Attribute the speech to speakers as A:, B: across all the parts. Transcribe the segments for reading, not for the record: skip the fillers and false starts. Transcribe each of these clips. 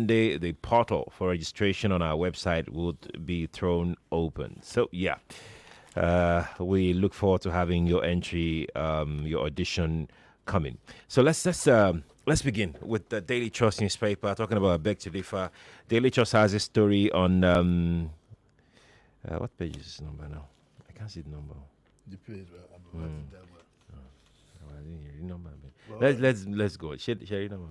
A: Monday, the portal for registration on our website would be thrown open. So, yeah, we look forward to having your entry, your audition coming. So let's begin with the Daily Trust newspaper talking about Beg to Differ. Daily Trust has a story on what page is this number now? I can't see the number.
B: The page. I'm writing that one.
A: I didn't hear the number.
B: Well,
A: Let's go. Share your number.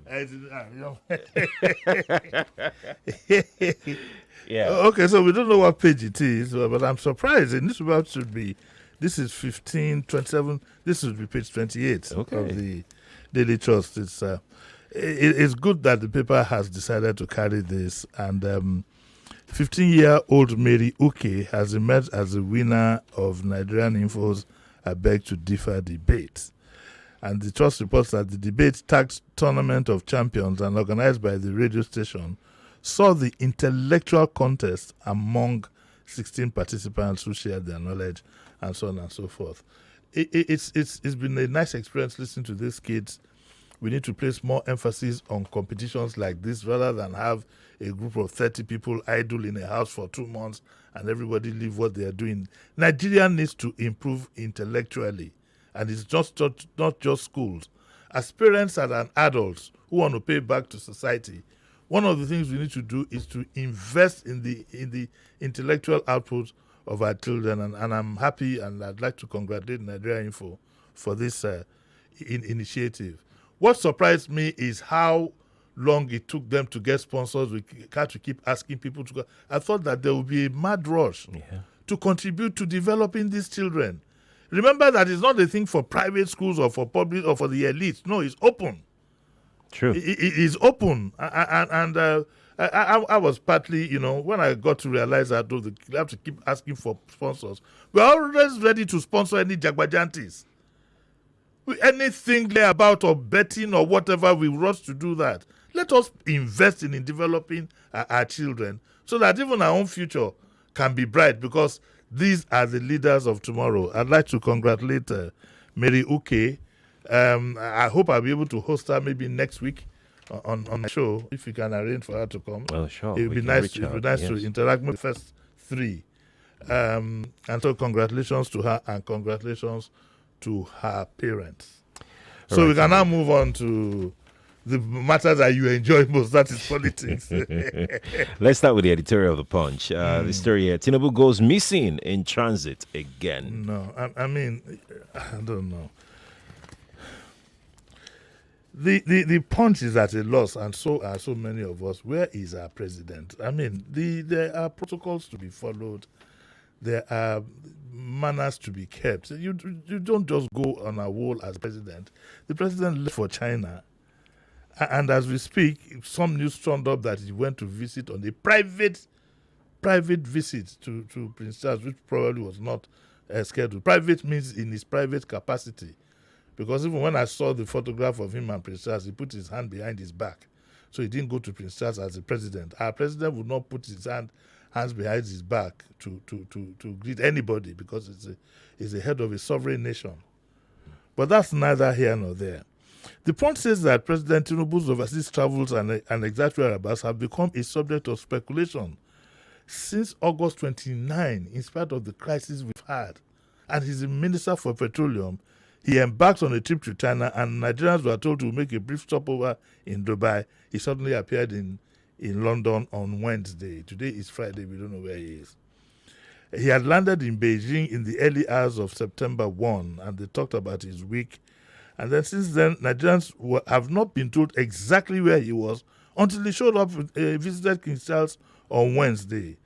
A: Yeah.
B: Okay, so we don't know what page it is, but I'm surprised. The newspaper should be. This is 1527. This should be page 28 of the Daily Trust. It's good that the paper has decided to carry this, and 15-year-old Mary Uke has emerged as the winner of Nigerian Info's I Beg to Differ debate. And the Trust reports that the debate tagged Tournament of Champions and organized by the radio station saw the intellectual contest among 16 participants who shared their knowledge and so on and so forth. It's been a nice experience listening to these kids. We need to place more emphasis on competitions like this rather than have a group of 30 people idle in a house for 2 months and everybody leave what they are doing. Nigeria needs to improve intellectually, and it's not just schools. As parents and adults who want to pay back to society, one of the things we need to do is to invest in the intellectual output of our children, and I'm happy, and I'd like to congratulate Nigeria Info for this initiative. What surprised me is how long it took them to get sponsors. We had to keep asking people to go. I thought that there would be a mad rush to contribute to developing these children. Remember that it's not a thing for private schools or for public or for the elites. No, it's open.
A: True.
B: It is open. And I was partly, when I got to realize that we have to keep asking for sponsors. We're always ready to sponsor any Jagbajantis. Anything there about or betting or whatever, we rush to do that. Let us invest in developing our children so that even our own future can be bright, because these are the leaders of tomorrow. I'd like to congratulate Mary Uke. I hope I'll be able to host her maybe next week on my show, if you can arrange for her to come.
A: Oh, sure.
B: It would be nice to interact with the first three. And so congratulations to her and congratulations to her parents. So we can now move on to the matter that you enjoy most, that is politics.
A: Let's start with the editorial of the Punch. The story here: Tinubu goes missing in transit again.
B: No, I mean, I don't know. The Punch is at a loss, and so are so many of us. Where is our president? I mean, there are protocols to be followed. There are manners to be kept. You don't just go on a wall as president. The president left for China. And as we speak, some news turned up that he went to visit on a private visit to Prince Charles, which probably was not scheduled. Private means in his private capacity. Because even when I saw the photograph of him and Prince Charles, he put his hand behind his back. So he didn't go to Prince Charles as the president. Our president would not put his hands behind his back to greet anybody, because it's the head of a sovereign nation. But that's neither here nor there. The point says that President Tinubu's overseas travels and exact whereabouts have become a subject of speculation since August 29, in spite of the crisis we've had. And he's the Minister for Petroleum. He embarked on a trip to China, and Nigerians were told to make a brief stopover in Dubai. He suddenly appeared in London on Wednesday. Today is Friday. We don't know where he is. He had landed in Beijing in the early hours of September 1, and they talked about his week. And then since then, Nigerians have not been told exactly where he was until he showed up, visited King Charles on Wednesday.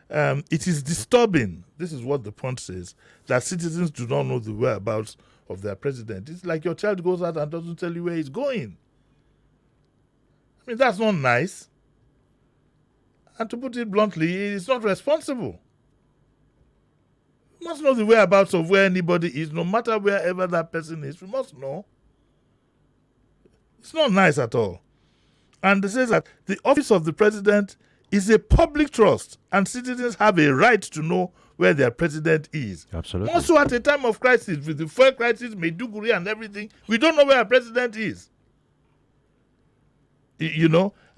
B: It is disturbing, this is what the Punch says, that citizens do not know the whereabouts of their president. It's like your child goes out and doesn't tell you where he's going. I mean, that's not nice. And to put it bluntly, it's not responsible. We must know the whereabouts of where anybody is, no matter wherever that person is. We must know. It's not nice at all. And it says that the office of the president is a public trust, and citizens have a right to know where their president is.
A: Absolutely.
B: Also, at a time of crisis, with the fuel crisis, Maiduguri and everything, we don't know where our president is.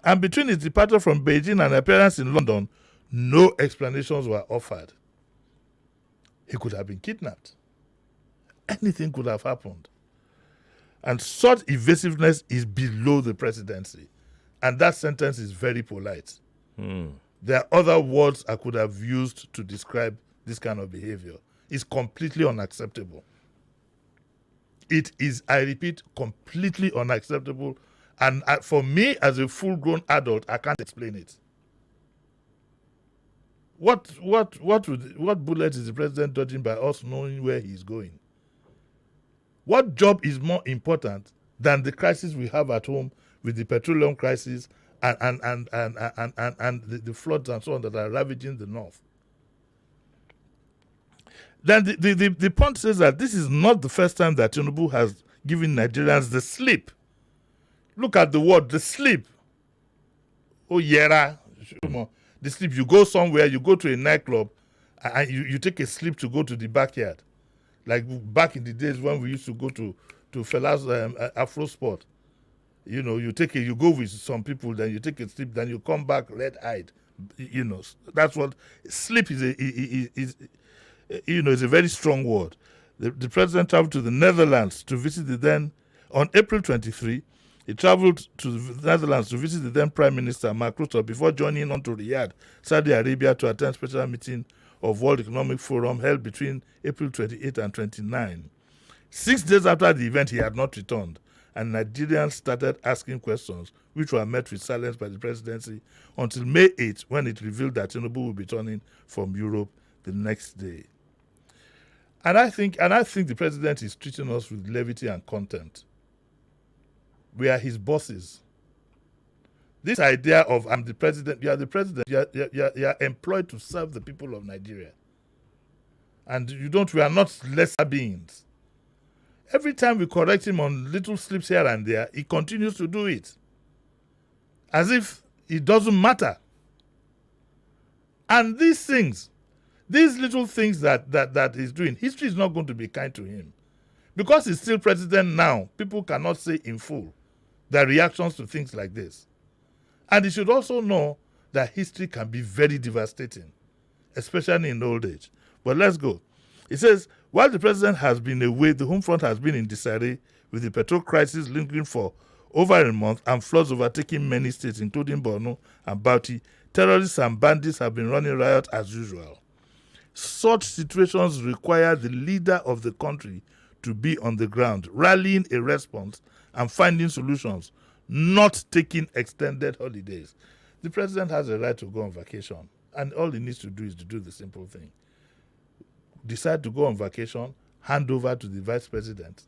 B: And between his departure from Beijing and appearance in London, no explanations were offered. He could have been kidnapped. Anything could have happened. And such evasiveness is below the presidency. And that sentence is very polite. There are other words I could have used to describe this kind of behavior. It's completely unacceptable. It is, I repeat, completely unacceptable. And for me, as a full-grown adult, I can't explain it. What bullet is the president dodging by us knowing where he's going? What job is more important than the crisis we have at home with the petroleum crisis and the floods and so on that are ravaging the north? Then the point says that this is not the first time that Tinubu has given Nigerians the slip. Look at the word, the slip. Oh, yeah. The slip. You go somewhere, you go to a nightclub, and you take a slip to go to the backyard. Like back in the days when we used to go to Fela's Afro Sport. You know, you go with some people, then you take a slip, then you come back red-eyed. You know, that's what slip is. Is a very strong word. The president traveled to the Netherlands to visit the then, on April 23, he traveled to the Netherlands to visit the then Prime Minister Mark Rutte before joining on to Riyadh, Saudi Arabia, to attend special meeting of World Economic Forum held between April 28 and 29. 6 days after the event, he had not returned, and Nigerians started asking questions, which were met with silence by the presidency until May 8, when it revealed that Tinubu will be returning from Europe the next day. And I think the president is treating us with levity and contempt. We are his bosses. This idea of I'm the president, you are the president, you are employed to serve the people of Nigeria. And we are not lesser beings. Every time we correct him on little slips here and there, he continues to do it. As if it doesn't matter. And these things, these little things that he's doing, history is not going to be kind to him. Because he's still president now, people cannot say in full their reactions to things like this. And he should also know that history can be very devastating, especially in old age. But let's go. It says, while the president has been away, the home front has been in disarray, with the petrol crisis lingering for over a month and floods overtaking many states, including Borno and Bauchi. Terrorists and bandits have been running riot as usual. Such situations require the leader of the country to be on the ground, rallying a response and finding solutions, not taking extended holidays. The president has a right to go on vacation, and all he needs to do is to do the simple thing. Decide to go on vacation, hand over to the vice president,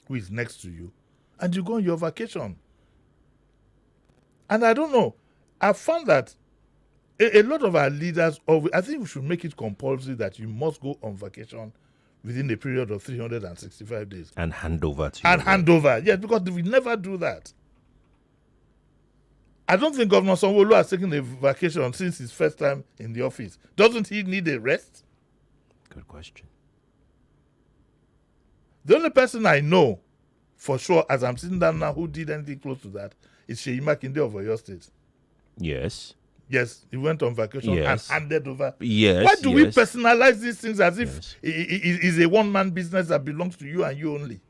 B: who is next to you, and you go on your vacation. And I don't know, I found that a lot of our leaders, I think we should make it compulsory that you must go on vacation within a period of 365 days.
A: And hand over to you.
B: And hand over, yes, because we never do that. I don't think Governor Sanwo-Olu has taken a vacation since his first time in the office. Doesn't he need a rest?
A: Good question.
B: The only person I know for sure, as I'm sitting down now, who did anything close to that is Seyi Makinde of Oyo State.
A: Yes.
B: Yes, he went on vacation and handed over. Yes. Why do we personalize these things as if it is a one-man business that belongs to you and you only?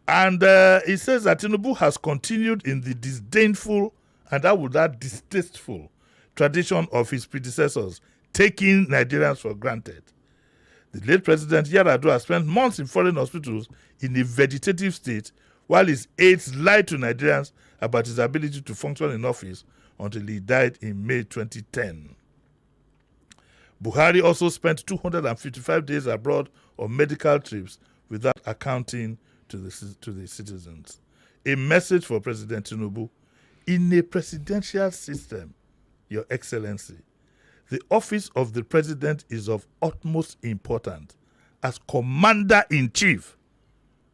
B: And it says that Tinubu has continued in the disdainful, and I would add distasteful, tradition of his predecessors, taking Nigerians for granted. The late President Yar'Adua spent months in foreign hospitals in a vegetative state, while his aides lied to Nigerians about his ability to function in office until he died in May 2010. Buhari also spent 255 days abroad on medical trips without accounting to the citizens. A message for President Tinubu: in a presidential system, Your Excellency, the office of the president is of utmost importance as commander-in-chief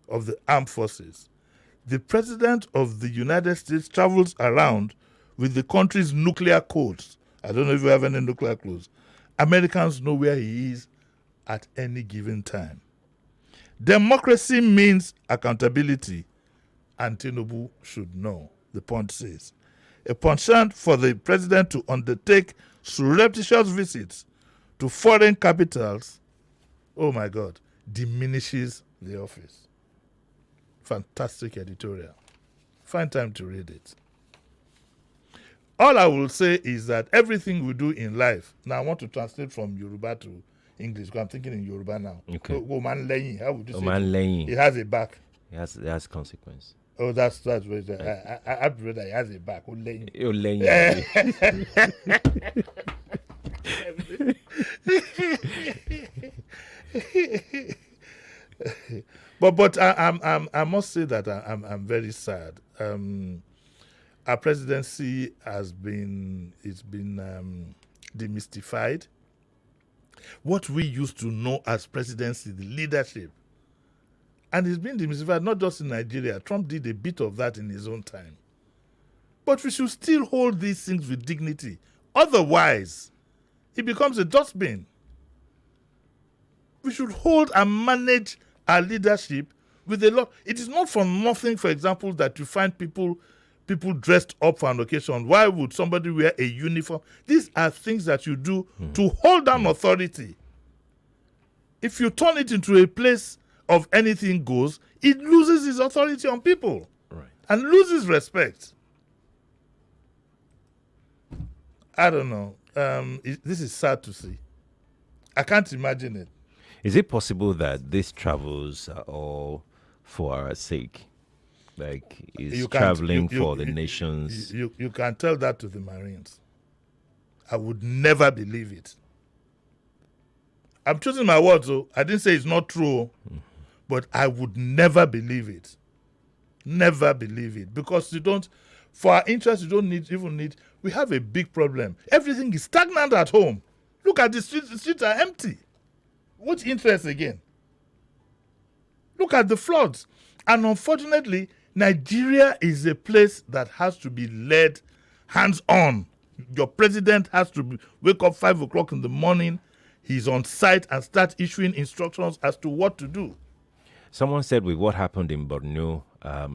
B: of the armed forces. The president of the United States travels around with the country's nuclear codes. I don't know if you have any nuclear codes. Americans know where he is at any given time. Democracy means accountability and Tinubu should know. The Punch says. A penchant for the president to undertake surreptitious visits to foreign capitals, oh my God, diminishes the office. Fantastic editorial. Find time to read it. All I will say is that everything we do in life, now I want to translate from Yoruba to English because I'm thinking in Yoruba now.
A: Okay.
B: Oman leyin, how would you say
A: Oman
B: it?
A: leyin.
B: It has a back.
A: It has consequence.
B: Oh, that's what I prefer that it has a back. Oh, leyin.
A: You're leyin.
B: But I must say that I'm very sad. Our presidency has been demystified. What we used to know as presidency, the leadership, and it's been demystified not just in Nigeria. Trump did a bit of that in his own time. But we should still hold these things with dignity. Otherwise, it becomes a dustbin. We should hold and manage our leadership with a lot. It is not for nothing, for example, that you find people dressed up for an occasion. Why would somebody wear a uniform? These are things that you do to hold down authority. If you turn it into a place of anything goes, it loses its authority on people,
A: Right.
B: and loses respect. I don't know. This is sad to see. I can't imagine it.
A: Is it possible that these travels are all for our sake? Like he's traveling for the nations.
B: You can tell that to the Marines. I would never believe it. I'm choosing my words, though. I didn't say it's not true, but I would never believe it. Never believe it. Because for our interest, you don't even need. We have a big problem. Everything is stagnant at home. Look at the streets. The streets are empty. What interest again? Look at the floods. And unfortunately, Nigeria is a place that has to be led hands-on. Your president has to wake up 5 o'clock in the morning. He's on site and start issuing instructions as to what to do.
A: Someone said with what happened in Borno,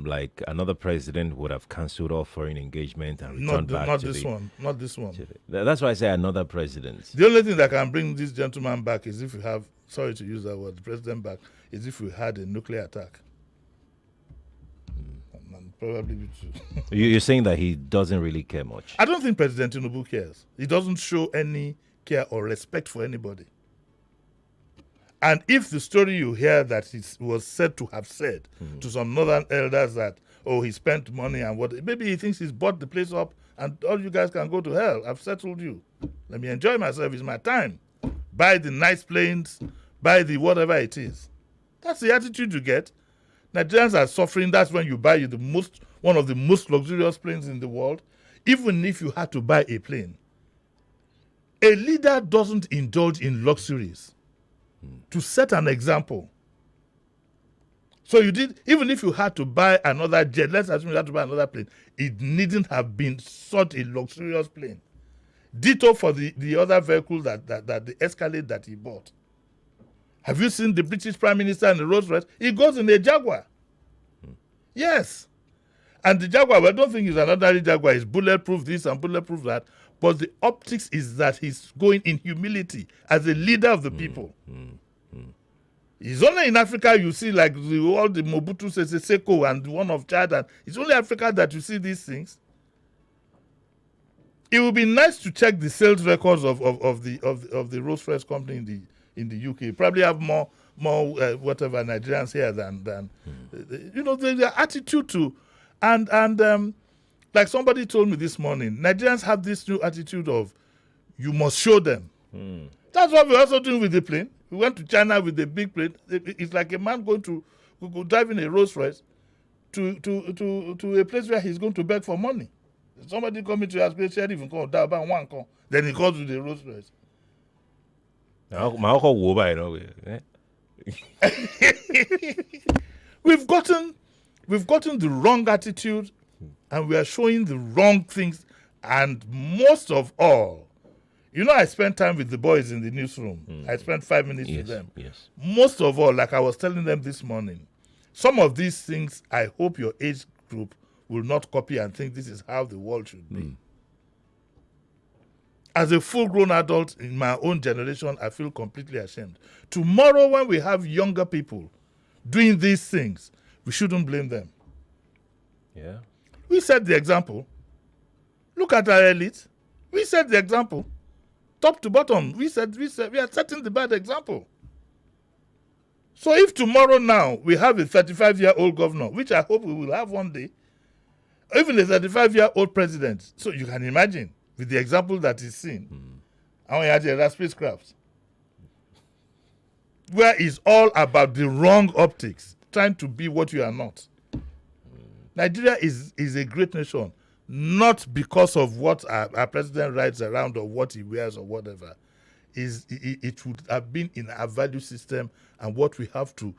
A: like another president would have cancelled all foreign engagement and returned back
B: Not
A: to
B: this
A: the,
B: one. Not this one.
A: That's why I say another president.
B: The only thing that can bring this gentleman back is if we have, sorry to use that word, the president back, is if we had a nuclear attack. And probably
A: You're saying that he doesn't really care much.
B: I don't think President Tinubu cares. He doesn't show any care or respect for anybody. And if the story you hear that he was said to have said to some northern elders that, oh, he spent money and what, maybe he thinks he's bought the place up and all you guys can go to hell. I've settled you. Let me enjoy myself. It's my time. Buy the nice planes, buy the whatever it is. That's the attitude you get. Nigerians are suffering. That's when you buy one of the most luxurious planes in the world, even if you had to buy a plane. A leader doesn't indulge in luxuries to set an example. So you did, even if you had to buy another jet, let's assume you had to buy another plane, it needn't have been such a luxurious plane. Ditto for the other vehicle the Escalade that he bought. Have you seen the British Prime Minister in the Rolls Royce? He goes in a Jaguar. Yes. And the Jaguar, well, I don't think it's an ordinary Jaguar. It's bulletproof this and bulletproof that. But the optics is that he's going in humility as a leader of the people. It's only in Africa you see like all the Mobutu Sese Seko and the one of Chad. And it's only Africa that you see these things. It would be nice to check the sales records of the Rolls Royce company in the UK. Probably have more whatever Nigerians here than their attitude to and like somebody told me this morning, Nigerians have this new attitude of you must show them. That's what we're also doing with the plane. We went to China with the big plane. It's like a man going to driving a Rolls Royce to a place where he's going to beg for money. Somebody coming to ask, Sheriff, then he calls with the Rolls Royce. We've gotten the wrong attitude, and we are showing the wrong things. And most of all, I spent time with the boys in the newsroom. I spent 5 minutes with them.
A: Yes.
B: Most of all, like I was telling them this morning, some of these things, I hope your age group will not copy and think this is how the world should be. As a full-grown adult in my own generation, I feel completely ashamed. Tomorrow, when we have younger people doing these things, we shouldn't blame them.
A: Yeah.
B: We set the example. Look at our elite. We set the example. Top to bottom, we are setting the bad example. So if tomorrow now we have a 35-year-old governor, which I hope we will have one day, even a 35-year-old president, so you can imagine with the example that is seen, and we had the spacecraft, where it's all about the wrong optics, trying to be what you are not. Nigeria is a great nation, not because of what our president rides around or what he wears or whatever. It would have been in our value system and what we have to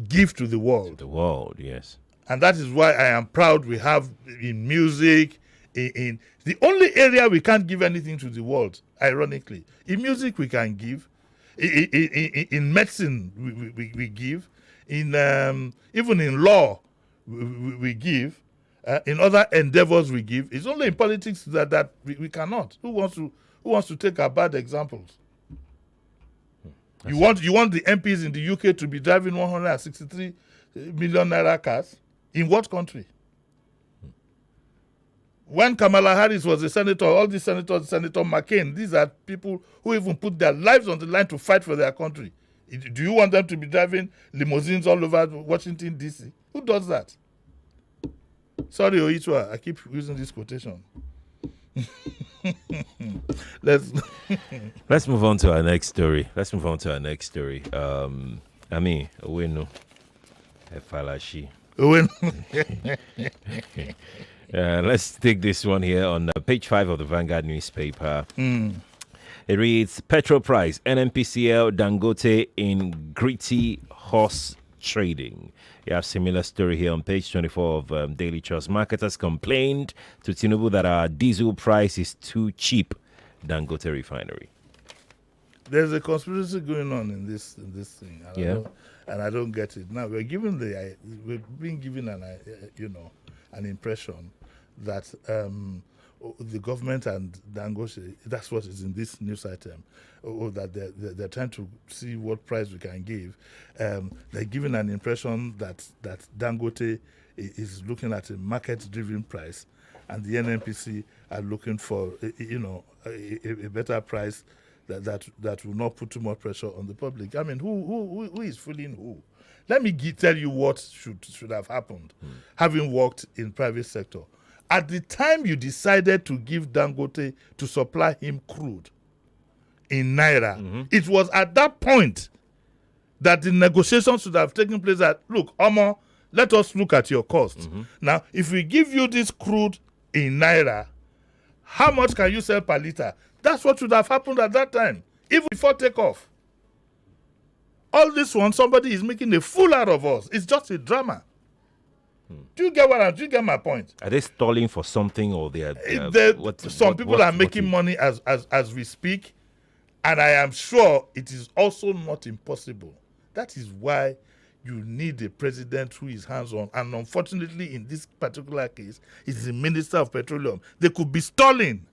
B: give to the world.
A: The world, yes.
B: And that is why I am proud we have in music, in the only area we can't give anything to the world, ironically. In music we can give. In medicine we give. Even in law we give. In other endeavors we give. It's only in politics that we cannot. Who wants to take our bad examples? You want the MPs in the UK to be driving 163 million naira cars? In what country? When Kamala Harris was a senator, all these senators, Senator McCain, these are people who even put their lives on the line to fight for their country. Do you want them to be driving limousines all over Washington, D.C.? Who does that? Sorry, Oichwa, I keep using this quotation.
A: Let's move on to our next story. Owenu Efalashi. Let's take this one here on page 5 of the Vanguard newspaper. It reads, petrol price, NNPCL, Dangote in gritty horse trading. You have similar story here on page 24 of Daily Trust. Marketers complained to Tinubu that our diesel price is too cheap. Dangote refinery.
B: There's a conspiracy going on in this thing. I don't get it. Now we've been given an impression that the government and Dangote, that's what is in this news item, that they're trying to see what price we can give. They're giving an impression that Dangote is looking at a market-driven price, and the NNPC are looking for a better price that will not put too much pressure on the public. I mean, who is fooling who? Let me tell you what should have happened, having worked in private sector. At the time you decided to give Dangote to supply him crude in Naira, it was at that point that the negotiations should have taken place that, look, Omo, let us look at your cost. Now, if we give you this crude in Naira, how much can you sell per liter? That's what should have happened at that time, even before takeoff. All this one, somebody is making a fool out of us. It's just a drama. Do you get my point?
A: Are they stalling for something, or they are?
B: Some people are making money as we speak, and I am sure it is also not impossible. That is why you need a president who is hands-on, and unfortunately, in this particular case, it's the Minister of Petroleum. They could be stalling.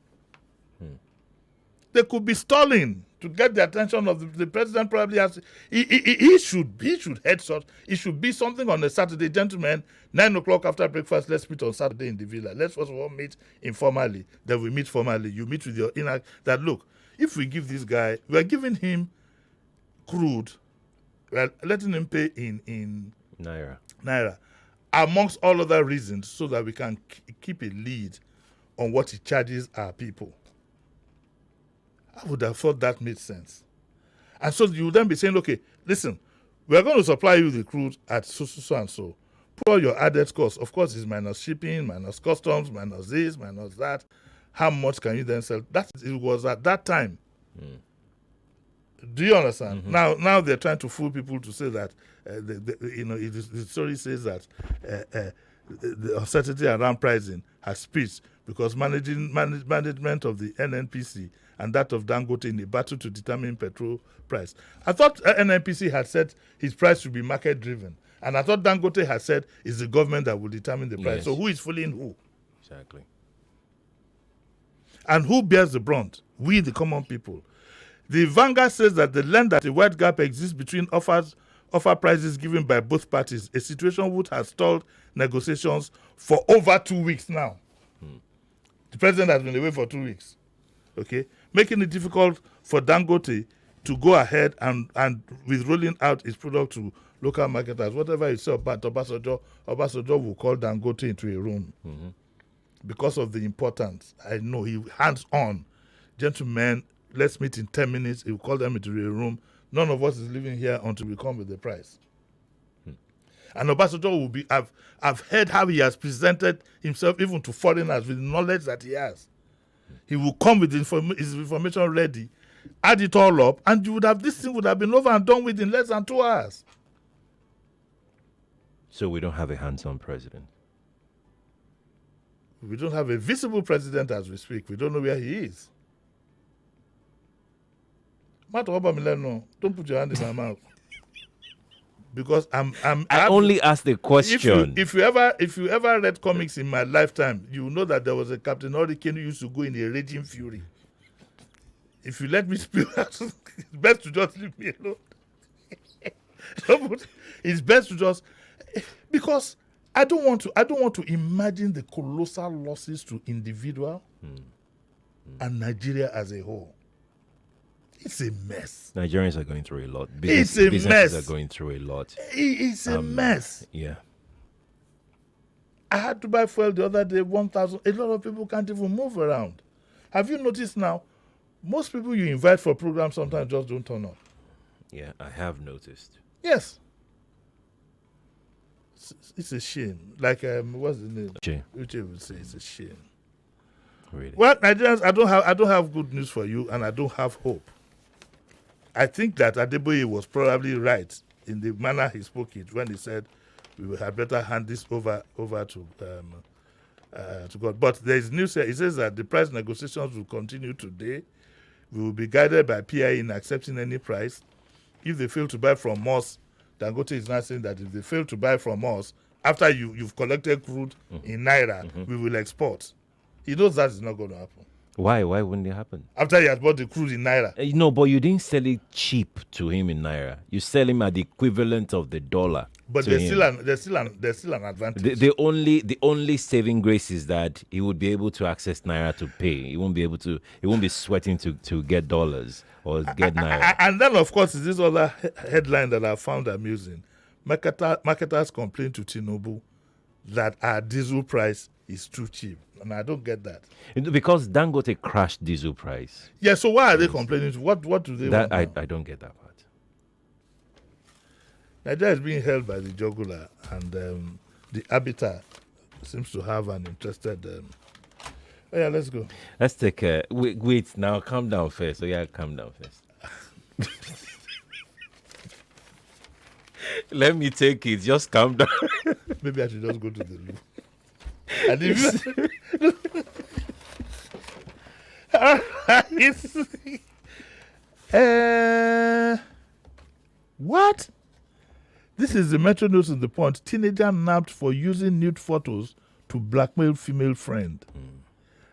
B: They could be stalling to get the attention of the president. Probably has he should head such. It should be something on a Saturday, gentlemen. 9 o'clock after breakfast. Let's meet on Saturday in the villa. Let's first of all meet informally. Then we meet formally. You meet with your inner. That look, if we give this guy, we are giving him crude. We are letting him pay in Naira, amongst all other reasons, so that we can keep a lead on what he charges our people. I would have thought that made sense. And so you would then be saying, okay, listen, we are going to supply you the crude at so and so. Put all your added costs. Of course, it's minus shipping, minus customs, minus this, minus that. How much can you then sell? It was at that time. Do you understand? Now they're trying to fool people to say that, the story says that the uncertainty around pricing has peaked because management of the NNPC and that of Dangote in a battle to determine petrol price. I thought NNPC had said his price should be market-driven. And I thought Dangote has said it's the government that will determine the price.
A: Yes.
B: So who is fooling who?
A: Exactly.
B: And who bears the brunt? We, the common people. The Vanguard says that the land that a wide gap exists between offer prices given by both parties, a situation which has stalled negotiations for over 2 weeks now. The president has been away for 2 weeks, okay, making it difficult for Dangote to go ahead and with rolling out his product to local marketers. Whatever you sell, but Obasanjo will call Dangote into a room because of the importance. I know he hands-on. Gentlemen, let's meet in 10 minutes. He will call them into a room. None of us is living here until we come with the price. And Obasanjo will be, I've heard how he has presented himself even to foreigners with knowledge that he has. He will come with his information ready, add it all up, and this thing would have been over and done with in less than 2 hours.
A: So we don't have a hands-on president.
B: We don't have a visible president as we speak. We don't know where he is. Don't put your hand in my mouth. Because
A: I only asked the question.
B: If you ever read comics in my lifetime, you know that there was a Captain Hurricane who used to go in a raging fury. If you let me speak, it's best to just leave me alone. It's best to just, because I don't want to imagine the colossal losses to individual and Nigeria as a whole. It's a mess.
A: Nigerians are going through a lot.
B: It's a
A: businesses
B: mess.
A: are going through a lot.
B: It's a mess.
A: Yeah.
B: I had to buy fuel the other day, 1,000. A lot of people can't even move around. Have you noticed now? Most people you invite for programs sometimes just don't turn up.
A: Yeah, I have noticed.
B: Yes. It's a shame. Like, what's the name? Uche would say it's a shame.
A: Really?
B: Well, Nigerians, I don't have good news for you, and I don't have hope. I think that Adeboye was probably right in the manner he spoke it when he said we had better hand this over to God. But there is news here. It says that the price negotiations will continue today. We will be guided by PI in accepting any price. If they fail to buy from us, Dangote is now saying that if they fail to buy from us, after you've collected crude in Naira, we will export. He knows that is not going to happen.
A: Why? Why wouldn't it happen?
B: After he has bought the crude in Naira.
A: No, but you didn't sell it cheap to him in Naira. You sell him at the equivalent of the dollar.
B: But there's still an advantage.
A: The only saving grace is that he would be able to access Naira to pay. He won't be sweating to get dollars or get Naira.
B: And then, of course, is this other headline that I found amusing. Marketers complain to Tinubu that our diesel price is too cheap. And I don't get that.
A: Because Dangote crashed diesel price.
B: Yeah, so why are they complaining? What do they want?
A: I don't get that part.
B: Nigeria is being held by the jugular, and the arbiter seems to have an interested... Oh, yeah, let's go.
A: Let's take a... Wait, now calm down first. Oh, yeah, calm down first. Let me take it. Just calm down.
B: Maybe I should just go to the loo. And if what? This is the Metro News in the Punch. Teenager nabbed for using nude photos to blackmail female friend.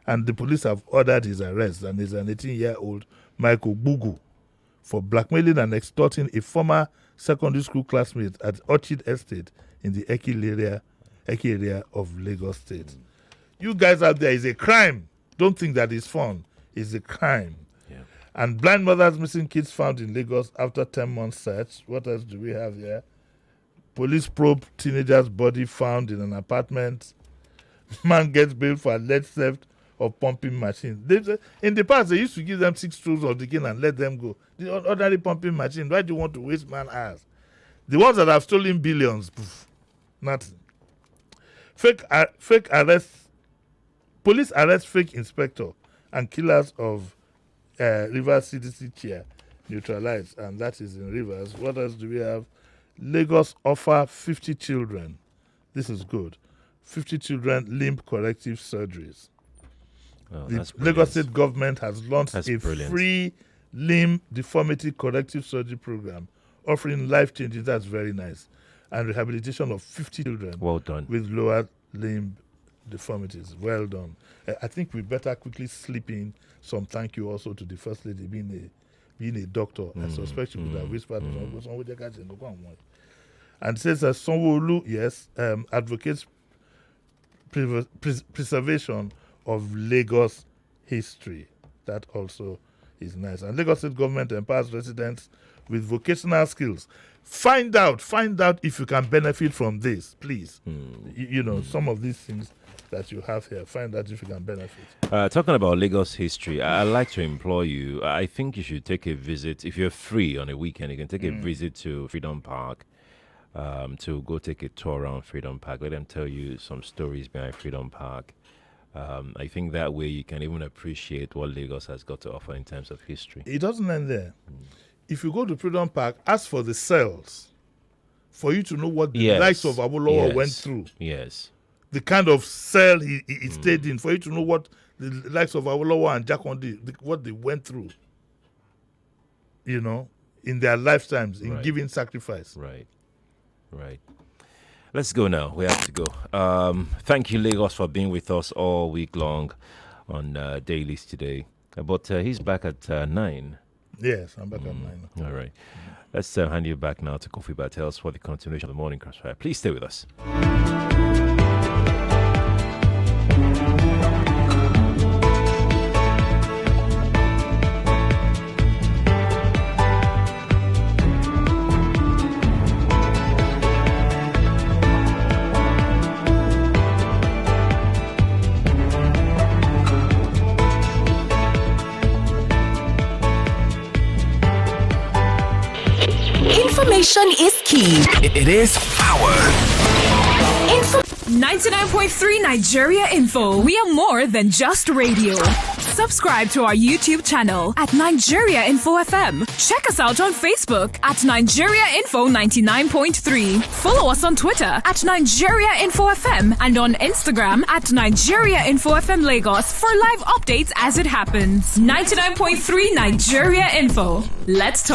B: And the police have ordered his arrest. And he's an 18-year-old Michael Bugu for blackmailing and extorting a former secondary school classmate at Orchid Estate in the Eki area of Lagos State. You guys out there, is a crime. Don't think that it's fun. It's a crime.
A: Yeah.
B: And blind mothers missing kids found in Lagos after 10 months search. What else do we have here? Police probe teenager's body found in an apartment. Man gets bail for alleged theft of pumping machine. In the past, they used to give them 6 tools of the king and let them go. The ordinary pumping machine, why do you want to waste man's hours? The ones that have stolen billions, nothing. Fake arrest. Police arrest fake inspector and killers of Rivers CDC chair neutralized, and that is in Rivers. What else do we have? Lagos offer 50 children. This is good. 50 children limb corrective surgeries.
A: Oh,
B: the Lagos State government has launched free limb deformity corrective surgery program offering life-changing. That's very nice. and rehabilitation of 50 children
A: Well done.
B: with lower limb deformities. Well done. I think we better quickly slip in some thank you also to the First Lady being a doctor. I suspect she would have whispered and says that Sanwo-Olu, yes, advocates preservation of Lagos history. That also is nice. And Lagos State government empowers residents with vocational skills. Find out if you can benefit from this, please. Some of these things that you have here, find out if you can benefit.
A: Talking about Lagos history, I'd like to implore you. I think you should take a visit. If you're free on a weekend, you can take a visit to Freedom Park. To go take a tour around Freedom Park. Let them tell you some stories behind Freedom Park. I think that way you can even appreciate what Lagos has got to offer in terms of history.
B: It doesn't end there. If you go to Freedom Park, ask for the cells for you to know what the likes of Awolowo went through.
A: Yes.
B: The kind of cell he stayed in, for you to know what the likes of Awolowo and Jakondi, what they went through, in their lifetimes, in giving sacrifice.
A: Right. Let's go now. We have to go. Thank you, Lagos, for being with us all week long on Dailies today. But he's back at 9.
B: Yes, I'm back at 9.
A: All right. Let's hand you back now to Kofi Battels for the continuation of the Morning Crossfire. Please stay with us.
C: Information is key.
D: It is power.
C: 99.3 Nigeria Info. We are more than just radio. Subscribe to our YouTube channel at Nigeria Info FM. Check us out on Facebook at Nigeria Info 99.3. Follow us on Twitter at Nigeria Info FM and on Instagram at Nigeria Info FM Lagos for live updates as it happens. 99.3 Nigeria Info. Let's talk.